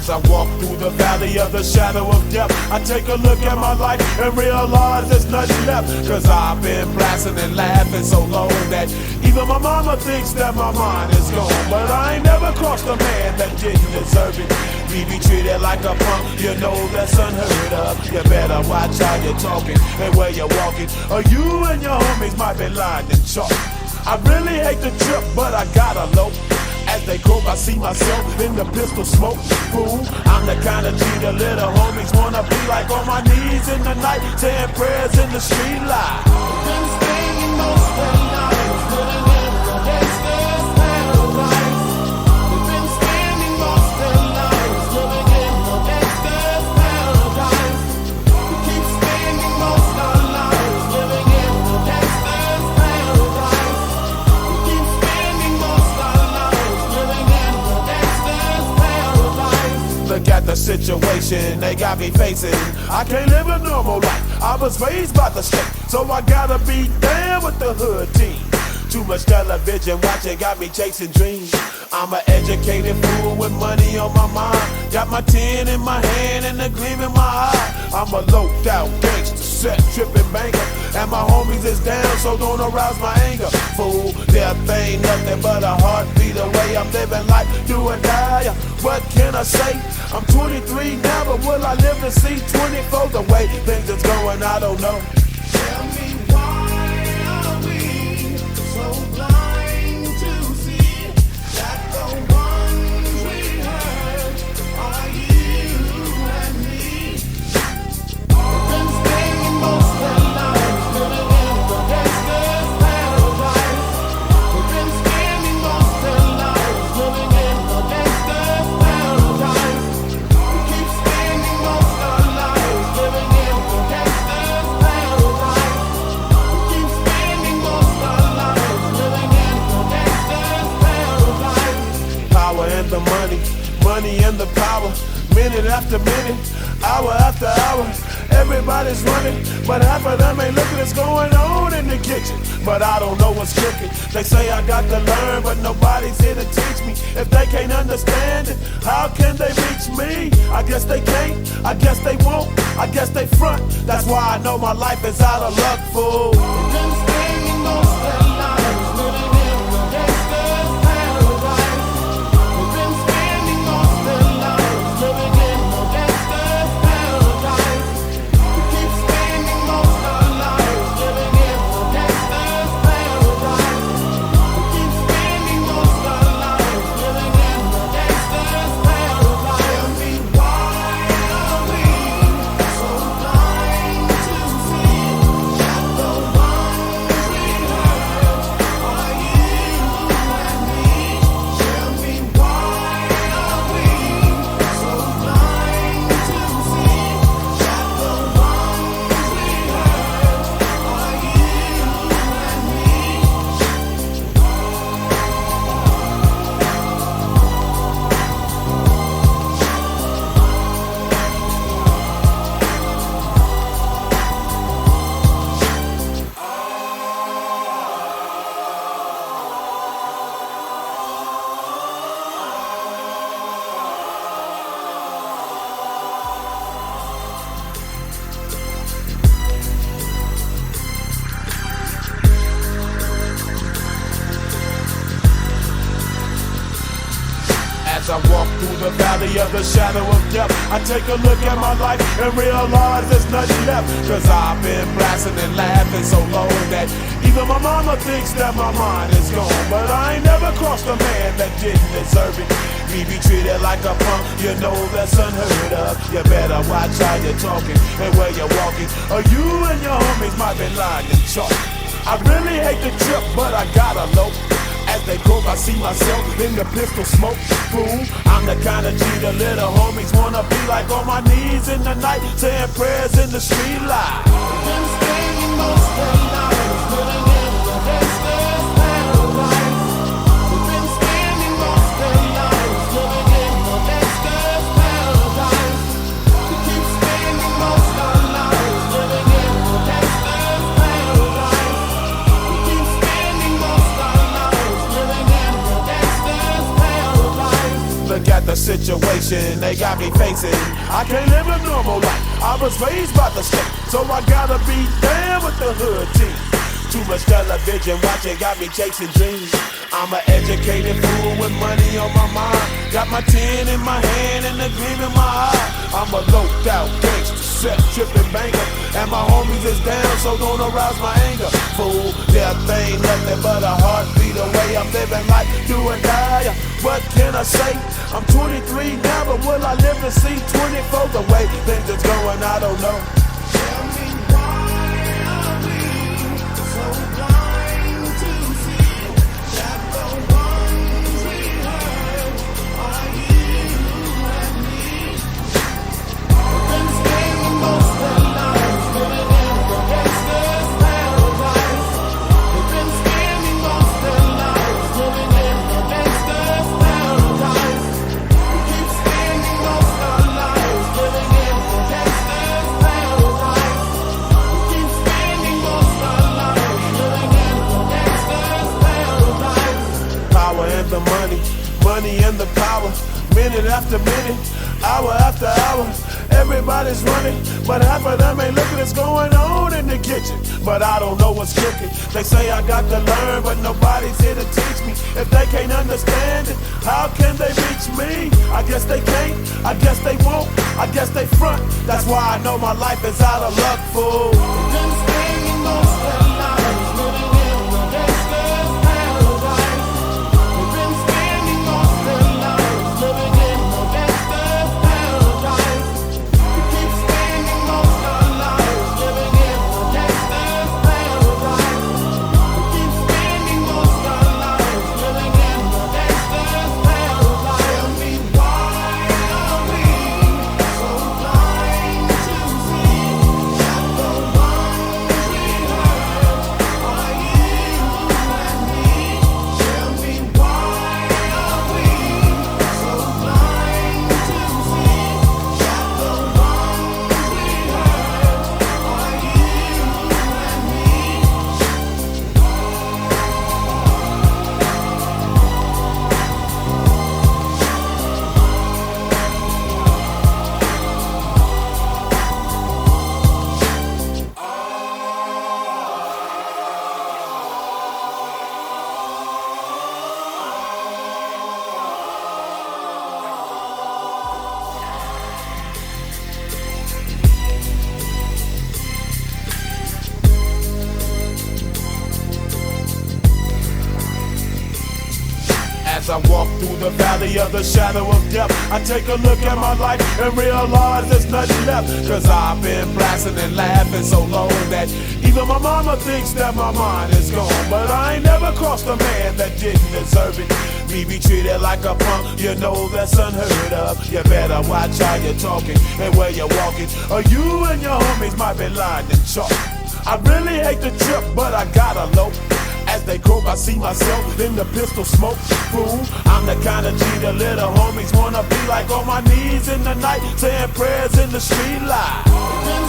As I walk through the valley of the shadow of death, I take a look at my life and realize there's nothing left. Cause I've been blasting and laughing so long that even my mama thinks that my mind is gone. But I ain't never crossed a man that didn't deserve it. Me be treated like a punk, you know that's unheard of. You better watch how you're talking and where you're walking, or you and your homies might be lined in chalk. I really hate the trip, but I gotta low. As they croak, I see myself in the pistol smoke. Fool, I'm the kind of G the little homies wanna be like, on my knees in the night, saying prayers in the street light. Been staying most of the night, living in the gangster's paradise. We've been standing most of the night, living in the gangster's paradise. We keep standing most of the night, living in the gangster's paradise. We keep standing most of the night, living in the gangster's paradise. Look at the situation they got me facing. I can't live a normal life. I was raised by the state, so I gotta be down with the hood team. Too much television watching got me chasing dreams. I'm an educated fool with money on my mind. Got my tin in my hand and a gleam in my eye. I'm a loped out gangster, set tripping banker, and my homies is down, so don't arouse my anger. Fool, death ain't nothing but a heartbeat away. I'm living life, do or die. What can I say? I'm 23 now, but will I live to see 24? The way things is going, I don't know. Tell me, why are we so blind to see that the ones we hurt are you and me? We've been staying most of the night, living in the gangster's paradise. We've been standing most of the night, living in the gangster's paradise. We keep standing most of the night, living in the gangster's paradise. We keep standing most of the night, living in the gangster's paradise. Power and the money, money and the power. Minute after minute, hour after hour, everybody's running, but half of them ain't looking what's going on in the kitchen. But I don't know what's cooking. They say I got to learn, but nobody's here to teach me. If they can't understand it, how can they reach me? I guess they can't, I guess they won't, I guess they front. That's why I know my life is out of luck, fool. We've been staying most of the night, living in the gangster's paradise. We've been standing most of the night, living in the gangster's paradise. We keep standing most of the night, living in the gangster's paradise. We keep standing most of the night, living in the gangster's paradise. Tell me, why are we so blind to see that the ones we hurt are you and me? Tell me, why are we so blind to see that the ones we hurt are As I walk through the valley of the shadow of death, I take a look at my life and realize there's nothing left. Cause I've been blasting and laughing so long that even my mama thinks that my mind is gone. But I ain't never crossed a man that didn't deserve it. Me be treated like a punk, you know that's unheard of. You better watch how you're talking and where you're walking, or you and your homies might be lying in chalk. I really hate the trip, but I gotta low. As they croak, I see myself in the pistol smoke. Fool, I'm the kind of G the little homies wanna be like, on my knees in the night, saying prayers in the street light. Been staying most of the night, living in the gangster's paradise. We've been standing most of the night, living in the gangster's paradise. We keep standing most of the night, living in the gangster's paradise. We keep standing most of the night, living in the gangster's paradise. Look at the situation situation they got me facing. I can't live a normal life, I was raised by the state, so I gotta be down with the hood team. Too much television watching got me chasing dreams. I'm an educated fool with money on my mind. Got my tin in my hand and a gleam in my eye. I'm a loped out gangster, set tripping banker, and my homies is down, so don't arouse my anger. Fool, death ain't nothing but a heartbeat away. I'm living life, do or die. What can I say? I'm 23 now, but will I live to see 24? The way things is going, I don't know. Tell me why are we so blind to see that the ones we hurt are you and me? We've been spending most of our lives living in the gangster's paradise. We've been spending most of our lives living in the gangster's paradise. We keep spending most of our lives living in the gangster's paradise. We keep spending most of our lives living in the gangster's paradise. Power and the money, money and the power. Minute after minute, hour after hour, everybody's running, but half of them ain't looking what's going on in the kitchen. But I don't know what's cooking. They say I got to learn, but nobody's here to teach me. If they can't understand it, how can they reach me? I guess they can't, I guess they won't, I guess they front. That's why I know my life is out of luck, fool. We've been spending most of our lives living in the gangster's paradise. We've been spending most of our lives living in the gangster's paradise. We keep spending most of our lives living in the gangster's paradise. We keep spending most of our lives living in the gangster's paradise. Tell me why are we so blind to see that the ones we hurt are you and me? Tell me why are we so blind to see that the ones we hurt are you and me? As I walk through the valley of the shadow of death, I take a look at my life and realize there's nothing left. Cause I've been blasting and laughing so long that even my mama thinks that my mind is gone. But I ain't never crossed a man that didn't deserve it. Me be treated like a punk, you know that's unheard of. You better watch how you're talking and where you're walking, or you and your homies might be lined in chalk. I really hate the trip, but I gotta low. As they croak, I see myself in the pistol smoke. Fool, I'm the kind of G the little homies wanna be like, on my knees in the night, saying prayers in the street light. We've been